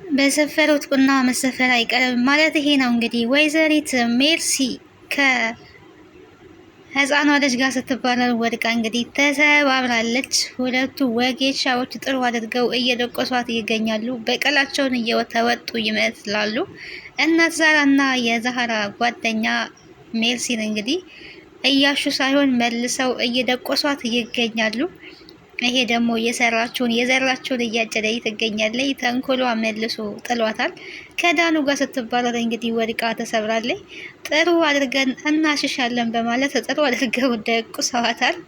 በሰፈሩት ቁና መሰፈር አይቀርም ማለት ይሄ ነው እንግዲህ። ወይዘሪት ሜርሲ ከህፃኗ ልጅ ጋር ስትባረር ወድቃ እንግዲህ ተሰባብራለች። ሁለቱ ወጌሻዎች ጥሩ አድርገው እየደቆሷት ይገኛሉ። በቀላቸውን እየተወጡ ይመስላሉ። እናት ዛራና የዛህራ ጓደኛ ሜርሲን እንግዲህ እያሹ ሳይሆን መልሰው እየደቆሷት ይገኛሉ። ይሄ ደግሞ የዘራችሁን እያጨደች ትገኛለች። ተንኮሏ መልሶ ጥሏታል። ከዳኑ ጋር ስትባረር እንግዲህ ወድቃ ተሰብራለች። ጥሩ አድርገን እናሽሻለን በማለት ጥሩ አድርገው ደቁሰዋታል።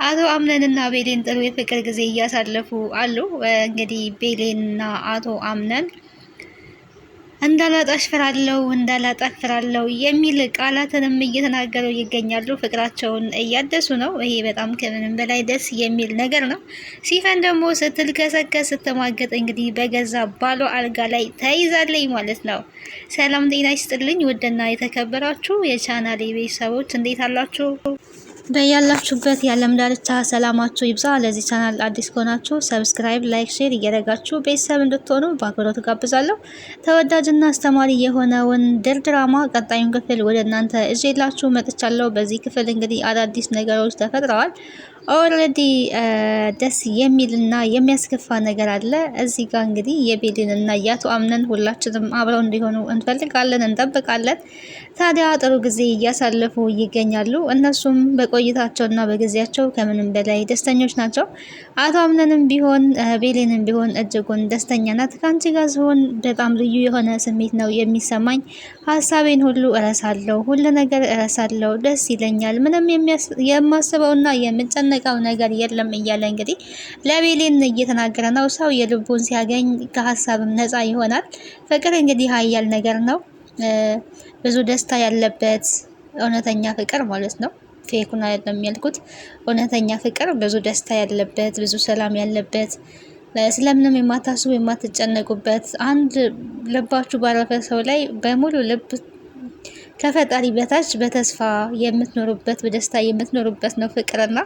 አቶ አምነንና ቤሌን ጥሩ የፍቅር ጊዜ እያሳለፉ አሉ። እንግዲህ ቤሌንና አቶ አምነን እንዳላጣሽ ፈራለው የሚል ቃላትንም እየተናገሩ ይገኛሉ። ፍቅራቸውን እያደሱ ነው። ይሄ በጣም ከምንም በላይ ደስ የሚል ነገር ነው። ሲፈን ደግሞ ስትልከሰከስ ስትማገጥ እንግዲህ በገዛ ባሏ አልጋ ላይ ተይዛለኝ ማለት ነው። ሰላም ጤና ይስጥልኝ ውድና የተከበራችሁ የቻናሌ ቤተሰቦች እንዴት አላችሁ? በያላችሁበት የዓለም ዳርቻ ሰላማችሁ ይብዛ። ለዚህ ቻናል አዲስ ከሆናችሁ ሰብስክራይብ፣ ላይክ፣ ሼር እያደረጋችሁ ቤተሰብ እንድትሆኑ በአክብሮት ጋብዛለሁ። ተወዳጅና አስተማሪ የሆነውን ድራማ ቀጣዩን ክፍል ወደ እናንተ እዤላችሁ መጥቻለሁ። በዚህ ክፍል እንግዲህ አዳዲስ ነገሮች ተፈጥረዋል። ኦልሬዲ ደስ የሚልና የሚያስከፋ ነገር አለ። እዚህ ጋር እንግዲህ የቤሊን እና የአቶ አምነን ሁላችንም አብረው እንዲሆኑ እንፈልጋለን፣ እንጠብቃለን። ታዲያ ጥሩ ጊዜ እያሳለፉ ይገኛሉ። እነሱም በቆይታቸውና በጊዜያቸው ከምንም በላይ ደስተኞች ናቸው። አቶ አምነንም ቢሆን ቤሊንም ቢሆን እጅጉን ደስተኛ ናት። ከአንቺ ጋር ሲሆን በጣም ልዩ የሆነ ስሜት ነው የሚሰማኝ። ሀሳቤን ሁሉ እረሳለሁ፣ ሁሉ ነገር እረሳለሁ፣ ደስ ይለኛል። ምንም የማስበውና የምጨነቀው ነገር የለም እያለ እንግዲህ ለቤሊን እየተናገረ ነው። ሰው የልቡን ሲያገኝ ከሀሳብም ነፃ ይሆናል። ፍቅር እንግዲህ ሀያል ነገር ነው። ብዙ ደስታ ያለበት እውነተኛ ፍቅር ማለት ነው። ፌኩን አይደለም ያልኩት። እውነተኛ ፍቅር ብዙ ደስታ ያለበት፣ ብዙ ሰላም ያለበት፣ ስለምንም የማታስቡ የማትጨነቁበት፣ አንድ ልባችሁ ባረፈ ሰው ላይ በሙሉ ልብ ከፈጣሪ በታች በተስፋ የምትኖሩበት በደስታ የምትኖሩበት ነው ፍቅርና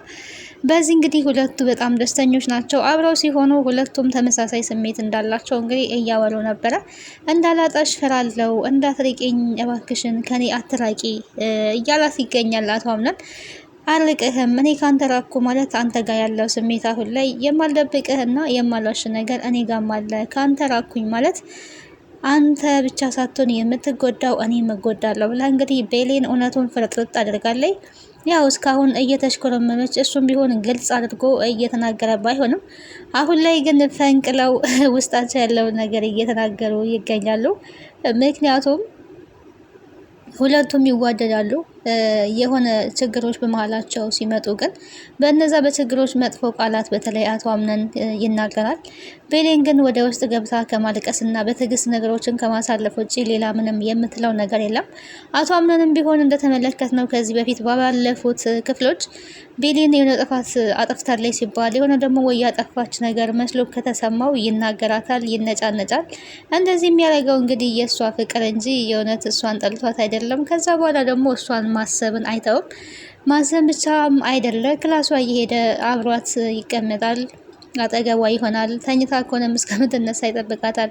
በዚህ እንግዲህ ሁለቱ በጣም ደስተኞች ናቸው። አብረው ሲሆኑ ሁለቱም ተመሳሳይ ስሜት እንዳላቸው እንግዲህ እያወሩ ነበረ። እንዳላጣሽ ፈራለው፣ እንዳትርቂኝ እባክሽን ከኔ አትራቂ እያላት ይገኛል አቶ አምነን። አልቅህም እኔ ካንተ ራኩ ማለት አንተ ጋር ያለው ስሜት አሁን ላይ የማልደብቅህና የማልዋሽ ነገር እኔ ጋርም አለ። ካንተ ራኩኝ ማለት አንተ ብቻ ሳትሆን የምትጎዳው እኔ መጎዳለሁ ብላ እንግዲህ ቤሌን እውነቱን ፍርጥርጥ አድርጋለች። ያው እስካሁን እየተሽኮረመመች እሱም ቢሆን ግልጽ አድርጎ እየተናገረ ባይሆንም አሁን ላይ ግን ፈንቅለው ውስጣቸው ያለውን ነገር እየተናገሩ ይገኛሉ። ምክንያቱም ሁለቱም ይዋደዳሉ። የሆነ ችግሮች በመሀላቸው ሲመጡ ግን በእነዛ በችግሮች መጥፎ ቃላት በተለይ አቶ አምነን ይናገራል። ቤሌን ግን ወደ ውስጥ ገብታ ከማልቀስና በትዕግስት ነገሮችን ከማሳለፍ ውጭ ሌላ ምንም የምትለው ነገር የለም። አቶ አምነንም ቢሆን እንደተመለከትነው ከዚህ በፊት ባለፉት ክፍሎች ቤሌን የሆነ ጥፋት አጥፍታለች ሲባል የሆነ ደግሞ ወይ ያጠፋች ነገር መስሎ ከተሰማው ይናገራታል፣ ይነጫነጫል። እንደዚህ የሚያደርገው እንግዲህ የእሷ ፍቅር እንጂ የእውነት እሷን ጠልቷት አይደለም። ከዛ በኋላ ደግሞ እሷን ማሰብን አይተውም። ማሰብ ብቻም አይደለ ክላሷ እየሄደ አብሯት ይቀመጣል፣ አጠገቧ ይሆናል። ተኝታ ከሆነም እስከምትነሳ ይጠብቃታል።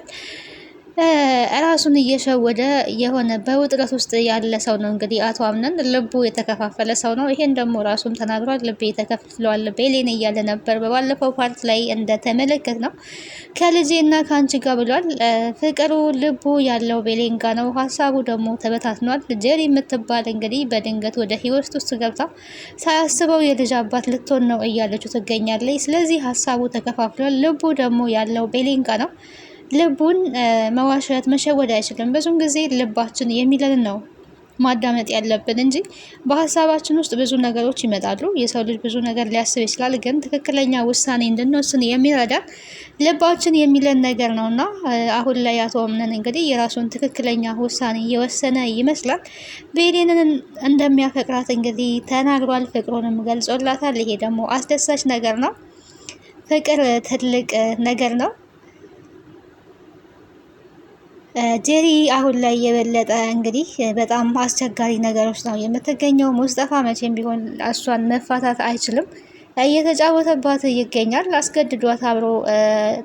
ራሱን እየሸወደ የሆነ በውጥረት ውስጥ ያለ ሰው ነው እንግዲህ አቶ አምነን። ልቡ የተከፋፈለ ሰው ነው። ይሄን ደግሞ ራሱም ተናግሯል። ልቤ ተከፍሏል ቤሌን እያለ ነበር በባለፈው ፓርት ላይ እንደተመለከት ነው። ከልጄና ከአንቺ ጋር ብሏል። ፍቅሩ ልቡ ያለው ቤሌን ጋር ነው። ሀሳቡ ደግሞ ተበታትኗል። ጀሪ የምትባል እንግዲህ በድንገት ወደ ህይወት ውስጥ ገብታ ሳያስበው የልጅ አባት ልትሆን ነው እያለችው ትገኛለች። ስለዚህ ሀሳቡ ተከፋፍሏል። ልቡ ደግሞ ያለው ቤሌን ጋር ነው። ልቡን መዋሸት መሸወድ አይችልም። ብዙም ጊዜ ልባችን የሚለን ነው ማዳመጥ ያለብን እንጂ በሀሳባችን ውስጥ ብዙ ነገሮች ይመጣሉ። የሰው ልጅ ብዙ ነገር ሊያስብ ይችላል። ግን ትክክለኛ ውሳኔ እንድንወስን የሚረዳን ልባችን የሚለን ነገር ነው እና አሁን ላይ አቶ አምነን እንግዲህ የራሱን ትክክለኛ ውሳኔ የወሰነ ይመስላል። ቤሌንን እንደሚያፈቅራት እንግዲህ ተናግሯል። ፍቅሩንም ገልጾላታል። ይሄ ደግሞ አስደሳች ነገር ነው። ፍቅር ትልቅ ነገር ነው። ጄሪ አሁን ላይ የበለጠ እንግዲህ በጣም አስቸጋሪ ነገሮች ነው የምትገኘው። ሙስጠፋ መቼም ቢሆን እሷን መፋታት አይችልም። እየተጫወተባት ይገኛል። አስገድዷት አብሮ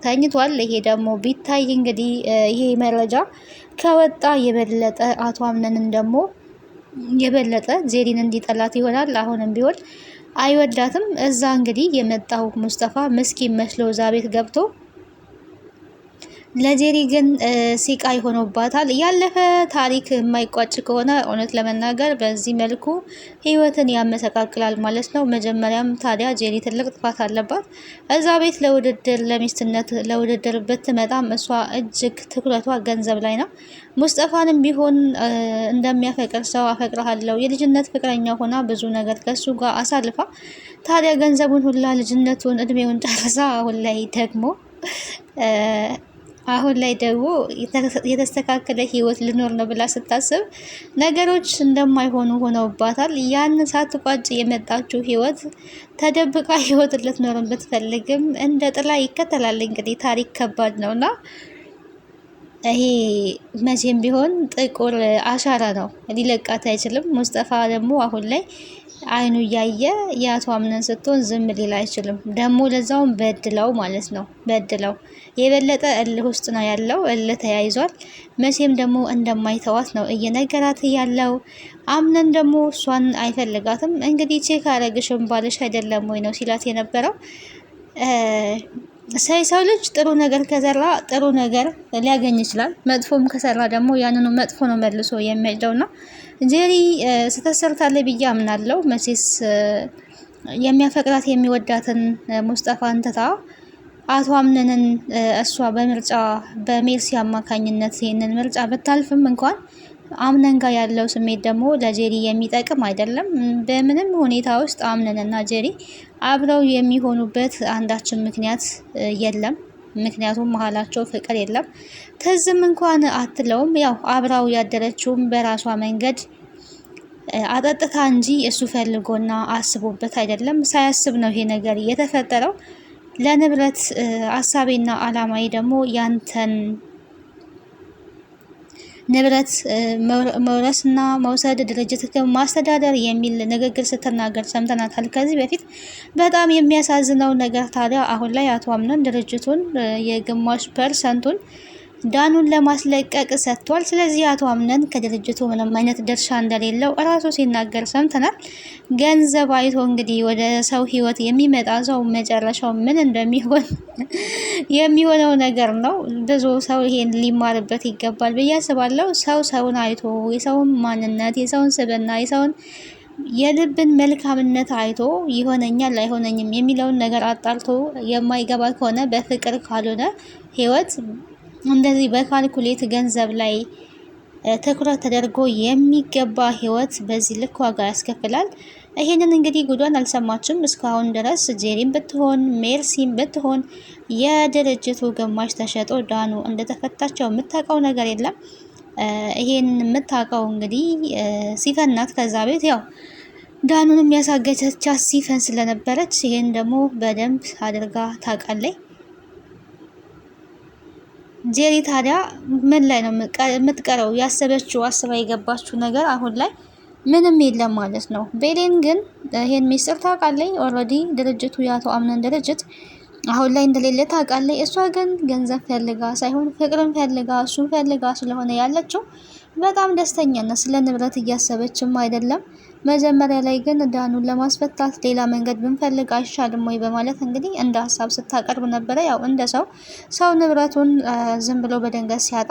ተኝቷል። ይሄ ደግሞ ቢታይ እንግዲህ ይሄ መረጃ ከወጣ የበለጠ አቶ አምነንን ደግሞ የበለጠ ጄሪን እንዲጠላት ይሆናል። አሁንም ቢሆን አይወዳትም። እዛ እንግዲህ የመጣው ሙስጠፋ ምስኪን መስሎ እዛ ቤት ገብቶ ለጄሪ ግን ሲቃይ ሆኖባታል። ያለፈ ታሪክ የማይቋጭ ከሆነ እውነት ለመናገር በዚህ መልኩ ህይወትን ያመሰቃቅላል ማለት ነው። መጀመሪያም ታዲያ ጄሪ ትልቅ ጥፋት አለባት። እዛ ቤት ለውድድር ለሚስትነት ለውድድር ብትመጣም እሷ እጅግ ትኩረቷ ገንዘብ ላይ ነው። ሙስጠፋንም ቢሆን እንደሚያፈቅር ሰው አፈቅርሃለሁ የልጅነት ፍቅረኛ ሆና ብዙ ነገር ከሱ ጋር አሳልፋ ታዲያ ገንዘቡን ሁላ ልጅነቱን እድሜውን ጨርሳ አሁን ላይ ደግሞ የተስተካከለ ህይወት ልኖር ነው ብላ ስታስብ ነገሮች እንደማይሆኑ ሆነውባታል። ያን ሳትቋጭ የመጣችው ህይወት ተደብቃ ህይወት ልትኖር ብትፈልግም እንደ ጥላ ይከተላል። እንግዲህ ታሪክ ከባድ ነውና ይሄ መቼም ቢሆን ጥቁር አሻራ ነው፣ ሊለቃት አይችልም። ሙስጠፋ ደግሞ አሁን ላይ አይኑ እያየ የአቶ አምነን ስትሆን ዝም ሊል አይችልም። ደግሞ ለዛውም በድለው ማለት ነው። በድለው የበለጠ እልህ ውስጥ ነው ያለው። እልህ ተያይዟል። መቼም ደግሞ እንደማይተዋት ነው እየነገራት ያለው። አምነን ደግሞ እሷን አይፈልጋትም። እንግዲህ ቼክ አረግሽም ባልሽ አይደለም ወይ ነው ሲላት የነበረው። ሰው ልጅ ጥሩ ነገር ከሰራ ጥሩ ነገር ሊያገኝ ይችላል። መጥፎም ከሰራ ደግሞ ያንኑ መጥፎ ነው መልሶ የሚሄደውና ጄሪ ስተሰርታለ ብዬ አምናለሁ። መቼስ የሚያፈቅራት የሚወዳትን ሙስጠፋን ትታ አቶ አምነንን እሷ በምርጫ በሜርሲ አማካኝነት ይህንን ምርጫ ብታልፍም እንኳን አምነን ጋር ያለው ስሜት ደግሞ ለጄሪ የሚጠቅም አይደለም። በምንም ሁኔታ ውስጥ አምነንና ጄሪ አብረው የሚሆኑበት አንዳችን ምክንያት የለም። ምክንያቱም መሀላቸው ፍቅር የለም። ትዝም እንኳን አትለውም። ያው አብራው ያደረችውም በራሷ መንገድ አጠጥታ እንጂ እሱ ፈልጎና አስቦበት አይደለም። ሳያስብ ነው ይሄ ነገር የተፈጠረው። ለንብረት አሳቤና አላማዬ ደግሞ ያንተን ንብረት መውረስና መውሰድ ድርጅት ማስተዳደር የሚል ንግግር ስትናገር ሰምተናታል ከዚህ በፊት። በጣም የሚያሳዝነው ነገር ታዲያ አሁን ላይ አቶ አምነን ድርጅቱን የግማሽ ፐርሰንቱን ዳኑን ለማስለቀቅ ሰጥቷል። ስለዚህ አቶ አምነን ከድርጅቱ ምንም አይነት ድርሻ እንደሌለው እራሱ ሲናገር ሰምተናል። ገንዘብ አይቶ እንግዲህ ወደ ሰው ህይወት የሚመጣ ሰው መጨረሻው ምን እንደሚሆን የሚሆነው ነገር ነው። ብዙ ሰው ይሄን ሊማርበት ይገባል ብዬ አስባለሁ። ሰው ሰውን አይቶ የሰውን ማንነት፣ የሰውን ስብዕና፣ የሰውን የልብን መልካምነት አይቶ ይሆነኛል አይሆነኝም የሚለውን ነገር አጣርቶ የማይገባ ከሆነ በፍቅር ካልሆነ ህይወት እንደዚህ በካልኩሌት ገንዘብ ላይ ትኩረት ተደርጎ የሚገባ ህይወት በዚህ ልክ ዋጋ ያስከፍላል። ይሄንን እንግዲህ ጉዷን አልሰማችም እስካሁን ድረስ። ጄሪም ብትሆን ሜርሲም ብትሆን የድርጅቱ ግማሽ ተሸጦ ዳኑ እንደተፈታቸው የምታውቀው ነገር የለም። ይሄን የምታውቀው እንግዲህ ሲፈን ናት። ከዛ ቤት ያው ዳኑን የሚያሳገቻቻት ሲፈን ስለነበረች ይሄን ደግሞ በደንብ አድርጋ ታውቃለች። ጄሪ ታዲያ ምን ላይ ነው የምትቀረው? ያሰበችው አስባ የገባችው ነገር አሁን ላይ ምንም የለም ማለት ነው። ቤሌን ግን ይሄን ሚስጥር ታውቃለች። ኦልሬዲ ድርጅቱ የአቶ አምነን ድርጅት አሁን ላይ እንደሌለ ታውቃለች። እሷ ግን ገንዘብ ፈልጋ ሳይሆን ፍቅርን ፈልጋ እሱን ፈልጋ ስለሆነ ያለችው በጣም ደስተኛና ስለ ንብረት እያሰበችም አይደለም። መጀመሪያ ላይ ግን ዳኑን ለማስፈታት ሌላ መንገድ ብንፈልግ አይሻልም ወይ በማለት እንግዲህ እንደ ሀሳብ ስታቀርብ ነበረ። ያው እንደ ሰው ንብረቱን ዝም ብሎ በድንገት ሲያጣ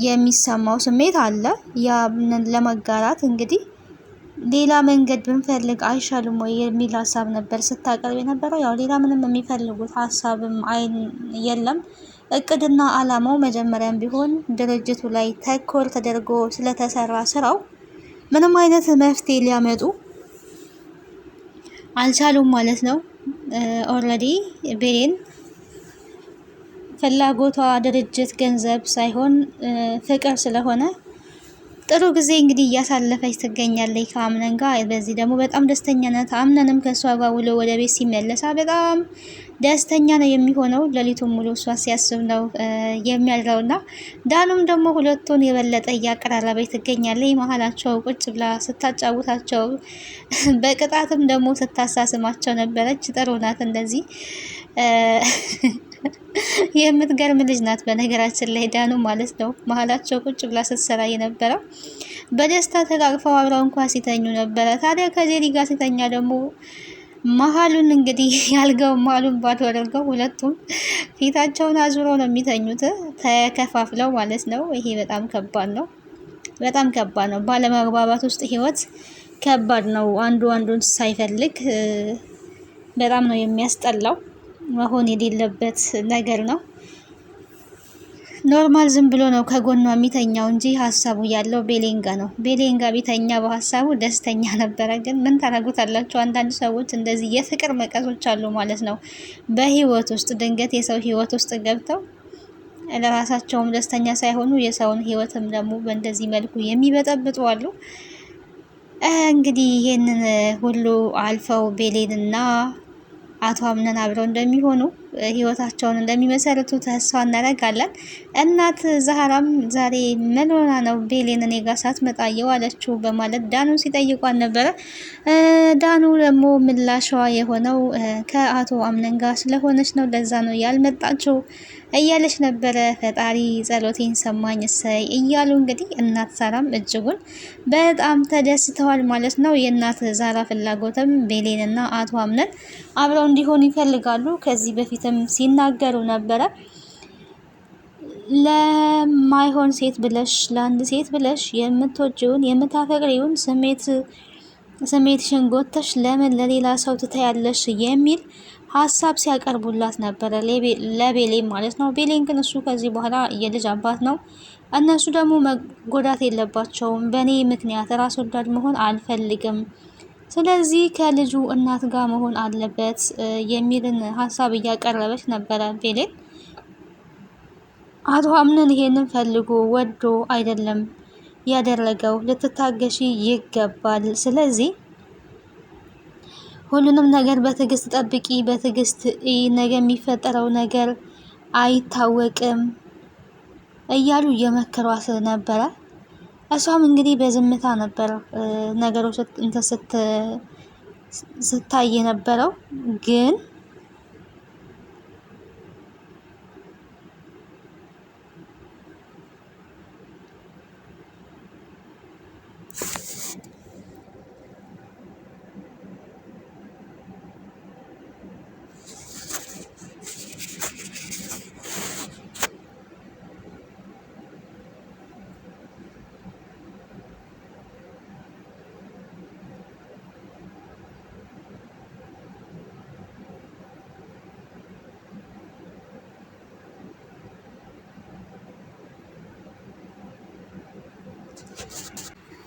የሚሰማው ስሜት አለ። ያንን ለመጋራት እንግዲህ ሌላ መንገድ ብንፈልግ አይሻልም ወይ የሚል ሀሳብ ነበር ስታቀርብ የነበረው። ያው ሌላ ምንም የሚፈልጉት ሀሳብም የለም። እቅድና አላማው መጀመሪያም ቢሆን ድርጅቱ ላይ ተኮር ተደርጎ ስለተሰራ ስራው ምንም አይነት መፍትሄ ሊያመጡ አልቻሉም ማለት ነው። ኦልሬዲ ቤሌን ፍላጎቷ ድርጅት ገንዘብ ሳይሆን ፍቅር ስለሆነ ጥሩ ጊዜ እንግዲህ እያሳለፈች ትገኛለች ከአምነን ጋር። በዚህ ደግሞ በጣም ደስተኛ ናት። አምነንም ከእሷ ጋር ውሎ ወደ ቤት ሲመለሳ በጣም ደስተኛ ነው የሚሆነው። ሌሊቱን ሙሉ እሷ ሲያስብ ነው የሚያድረውና ዳኑም ደግሞ ሁለቱን የበለጠ እያቀራረበ ትገኛለች። መሀላቸው ቁጭ ብላ ስታጫውታቸው በቅጣትም ደግሞ ስታሳስማቸው ነበረች። ጥሩ ናት እንደዚህ የምትገርም ልጅ ናት። በነገራችን ላይ ዳኑ ማለት ነው መሀላቸው ቁጭ ብላ ስትሰራ የነበረው በደስታ ተቃቅፈው አብረው እንኳን ሲተኙ ነበረ። ታዲያ ከጄሪ ጋር ሲተኛ ደግሞ መሀሉን እንግዲህ ያልገው መሀሉን ባዶ አድርገው ሁለቱም ፊታቸውን አዙረው ነው የሚተኙት ተከፋፍለው ማለት ነው። ይሄ በጣም ከባድ ነው፣ በጣም ከባድ ነው። ባለመግባባት ውስጥ ህይወት ከባድ ነው። አንዱ አንዱን ሳይፈልግ በጣም ነው የሚያስጠላው። መሆን የሌለበት ነገር ነው። ኖርማል ዝም ብሎ ነው ከጎኗ የሚተኛው እንጂ ሀሳቡ ያለው ቤሌንጋ ነው። ቤሌንጋ ቢተኛ በሀሳቡ ደስተኛ ነበረ። ግን ምን ታደርጉታላችሁ? አንዳንድ ሰዎች እንደዚህ የፍቅር መቀሶች አሉ ማለት ነው። በህይወት ውስጥ ድንገት የሰው ህይወት ውስጥ ገብተው ለራሳቸውም ደስተኛ ሳይሆኑ የሰውን ህይወትም ደግሞ በእንደዚህ መልኩ የሚበጠብጡ አሉ። እንግዲህ ይህንን ሁሉ አልፈው ቤሌንና አቶ አምነን አብረው እንደሚሆኑ ህይወታቸውን እንደሚመሰርቱ ተስፋ እናደርጋለን። እናት ዛህራም ዛሬ ምን ሆና ነው ቤሌን እኔ ጋር ሳትመጣ የዋለችው በማለት ዳኑ ሲጠይቋን ነበረ። ዳኑ ደግሞ ምላሿ የሆነው ከአቶ አምነን ጋር ስለሆነች ነው፣ ለዛ ነው ያልመጣችው እያለች ነበረ። ፈጣሪ ጸሎቴን ሰማኝ እሰይ እያሉ እንግዲህ እናት ዛራም እጅጉን በጣም ተደስተዋል ማለት ነው። የእናት ዛራ ፍላጎትም ቤሌንና አቶ አምነን አብረው እንዲሆኑ ይፈልጋሉ። ከዚህ በፊትም ሲናገሩ ነበረ ለማይሆን ሴት ብለሽ ለአንድ ሴት ብለሽ የምትወጂውን የምታፈቅሪውን ስሜትሽን ጎተሽ ለምን ለሌላ ሰው ትታያለሽ የሚል ሀሳብ ሲያቀርቡላት ነበረ፣ ለቤሌን ማለት ነው። ቤሌን ግን እሱ ከዚህ በኋላ የልጅ አባት ነው፣ እነሱ ደግሞ መጎዳት የለባቸውም፣ በእኔ ምክንያት ራስ ወዳድ መሆን አልፈልግም፣ ስለዚህ ከልጁ እናት ጋር መሆን አለበት የሚልን ሀሳብ እያቀረበች ነበረ ቤሌን። አቶ አምነን ይሄንን ፈልጎ ወዶ አይደለም ያደረገው፣ ልትታገሺ ይገባል። ስለዚህ ሁሉንም ነገር በትዕግስት ጠብቂ፣ በትዕግስት ነገ የሚፈጠረው ነገር አይታወቅም እያሉ እየመከሯት ነበረ። እሷም እንግዲህ በዝምታ ነበር ነገሮች ስታይ የነበረው ግን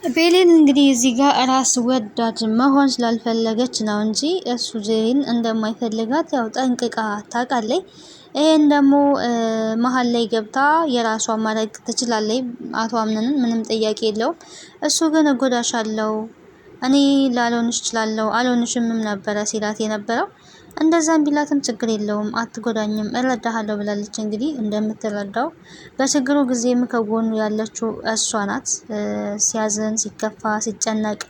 ቤሌን እንግዲህ እዚህ ጋር ራስ ወዳድ መሆን ስላልፈለገች ነው እንጂ እሱ ጄሪን እንደማይፈልጋት ያው ጠንቅቃ ታውቃለች። ይሄን ደግሞ መሀል ላይ ገብታ የራሷ ማድረግ ትችላለች። አቶ አምነንን ምንም ጥያቄ የለውም። እሱ ግን እጎዳሻለሁ፣ እኔ ላልሆንሽ እችላለሁ፣ አልሆንሽምም ነበረ ሲላት የነበረው። እንደዛም ቢላትም ችግር የለውም አትጎዳኝም፣ እረዳሃለሁ ብላለች። እንግዲህ እንደምትረዳው በችግሩ ጊዜም ከጎኑ ያለችው እሷ ናት። ሲያዝን፣ ሲከፋ፣ ሲጨነቅ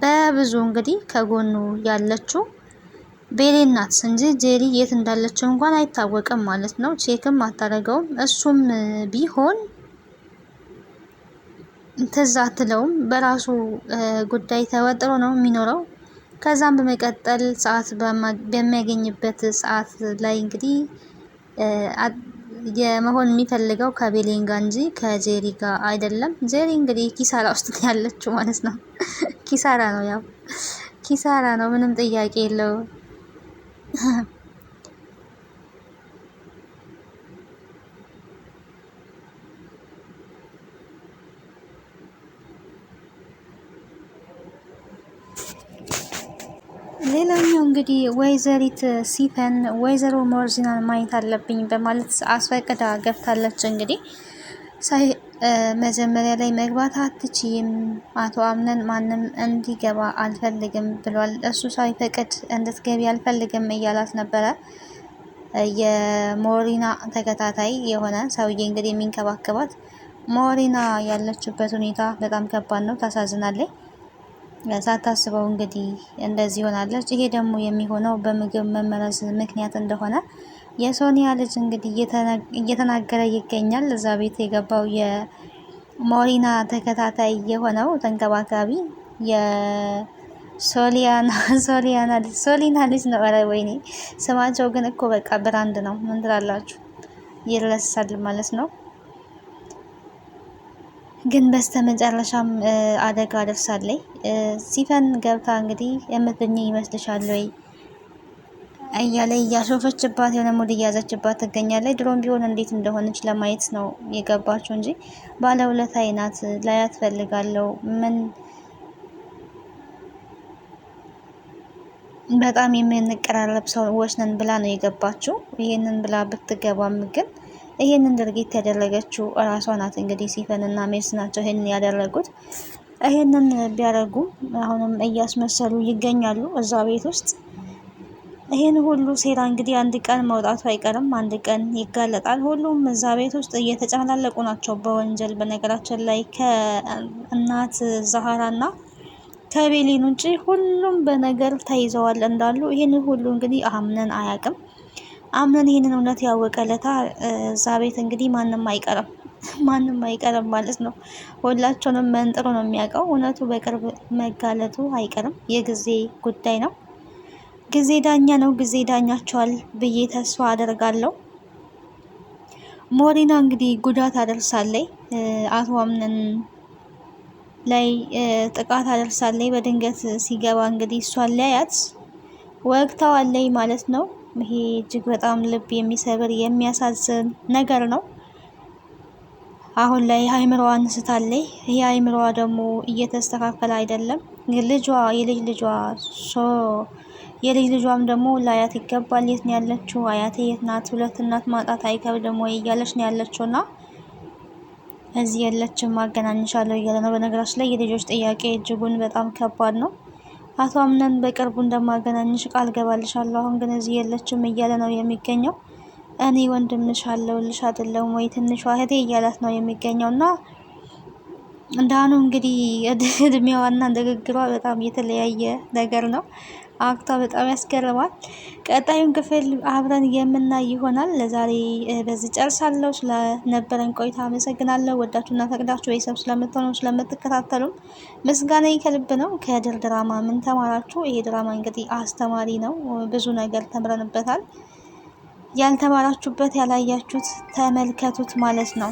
በብዙ እንግዲህ ከጎኑ ያለችው ቤሌን ናት እንጂ ጄሪ የት እንዳለችው እንኳን አይታወቅም ማለት ነው። ቼክም አታደርገውም። እሱም ቢሆን ትዝ አትለውም። በራሱ ጉዳይ ተወጥሮ ነው የሚኖረው። ከዛም በመቀጠል ሰዓት በሚያገኝበት ሰዓት ላይ እንግዲህ የመሆን የሚፈልገው ከቤሌን ጋር እንጂ ከጄሪ ጋር አይደለም። ጄሪ እንግዲህ ኪሳራ ውስጥ ያለችው ማለት ነው። ኪሳራ ነው፣ ያው ኪሳራ ነው፣ ምንም ጥያቄ የለው። ሌላኛው እንግዲህ ወይዘሪት ሲፈን ወይዘሮ ሞርዚናን ማየት አለብኝ በማለት አስፈቅዳ ገብታለች። እንግዲህ መጀመሪያ ላይ መግባት አትችይም፣ አቶ አምነን ማንም እንዲገባ አልፈልግም ብሏል። እሱ ሳይፈቅድ እንድትገቢ አልፈልግም እያላት ነበረ። የሞሪና ተከታታይ የሆነ ሰውዬ እንግዲህ የሚንከባከባት ሞሪና ያለችበት ሁኔታ በጣም ከባድ ነው፣ ታሳዝናለች። ሳታስበው እንግዲህ እንደዚህ ሆናለች። ይሄ ደግሞ የሚሆነው በምግብ መመረዝ ምክንያት እንደሆነ የሶኒያ ልጅ እንግዲህ እየተናገረ ይገኛል። እዛ ቤት የገባው የሞሪና ተከታታይ የሆነው ተንከባካቢ ሶሊና ልጅ ነው። ኧረ ወይኔ ስማቸው ግን እኮ በቃ ብራንድ ነው። ምን ትላላችሁ? ይረሳል ማለት ነው። ግን በስተመጨረሻም አደጋ ደርሳለች። ሲፈን ገብታ እንግዲህ የምትገኝ ይመስልሻል ወይ እያለ እያሾፈችባት የሆነ ሙድ እያዘችባት ትገኛለች። ድሮም ቢሆን እንዴት እንደሆነች ለማየት ነው የገባችው እንጂ ባለውለታዬ ናት፣ ላያት ፈልጋለሁ፣ ምን በጣም የምንቀራረብ ሰዎች ነን ብላ ነው የገባችው። ይሄንን ብላ ብትገባም ግን ይሄንን ድርጊት ያደረገችው እራሷ ናት። እንግዲህ ሲፈን እና ሜርስ ናቸው ይሄንን ያደረጉት። ይሄንን ቢያደርጉም አሁንም እያስመሰሉ ይገኛሉ እዛ ቤት ውስጥ። ይሄን ሁሉ ሴራ እንግዲህ አንድ ቀን መውጣቱ አይቀርም፣ አንድ ቀን ይጋለጣል። ሁሉም እዛ ቤት ውስጥ እየተጨማለቁ ናቸው በወንጀል። በነገራችን ላይ ከእናት ዛህራ እና ከቤሊን ውጭ ሁሉም በነገር ተይዘዋል እንዳሉ። ይሄንን ሁሉ እንግዲህ አምነን አያውቅም። አምነን ይሄንን እውነት ያወቀለታ እዛ ቤት እንግዲህ ማንም አይቀርም ማለት ነው። ሁላቸውንም መንጥሮ ነው የሚያውቀው። እውነቱ በቅርብ መጋለጡ አይቀርም፣ የጊዜ ጉዳይ ነው። ጊዜ ዳኛ ነው፣ ጊዜ ዳኛቸዋል ብዬ ተስፋ አደርጋለሁ። ሞሪና እንግዲህ ጉዳት አደርሳለች፣ አቶ አምነን ላይ ጥቃት አደርሳለች። በድንገት ሲገባ እንግዲህ እሷን ሊያያት ወግታዋለች ማለት ነው። ይሄ እጅግ በጣም ልብ የሚሰብር የሚያሳዝን ነገር ነው። አሁን ላይ አእምሮዋን ስታለች። ይህ አእምሮዋ ደግሞ እየተስተካከለ አይደለም። የልጅ ልጇም ደግሞ ላያት ይገባል። የት ነው ያለችው? አያቴ የት ናት? ሁለት እናት ማጣት አይከብድም ወይ እያለች ነው ያለችው እና እዚህ የለችም ማገናኝሻለሁ እያለ ነው። በነገራችን ላይ የልጆች ጥያቄ እጅጉን በጣም ከባድ ነው። አቶ አምነን በቅርቡ እንደማገናኝሽ ቃል ገባልሻለሁ፣ አሁን ግን እዚህ የለችም እያለ ነው የሚገኘው። እኔ ወንድምሽ አለሁልሽ አይደለም ወይ ትንሿ እህቴ እያላት ነው የሚገኘው እና እንዳኑ እንግዲህ እድሜዋና ንግግሯ በጣም የተለያየ ነገር ነው። አክቷ በጣም ያስገርማል። ቀጣዩን ክፍል አብረን የምናይ ይሆናል። ለዛሬ በዚህ ጨርሳለሁ። ስለነበረን ቆይታ አመሰግናለሁ። ወዳችሁና ፈቅዳችሁ ቤተሰብ ስለምትሆኑ ስለምትከታተሉም ምስጋና ከልብ ነው። ከድር ድራማ ምን ተማራችሁ? ይሄ ድራማ እንግዲህ አስተማሪ ነው። ብዙ ነገር ተምረንበታል። ያልተማራችሁበት ያላያችሁት ተመልከቱት ማለት ነው።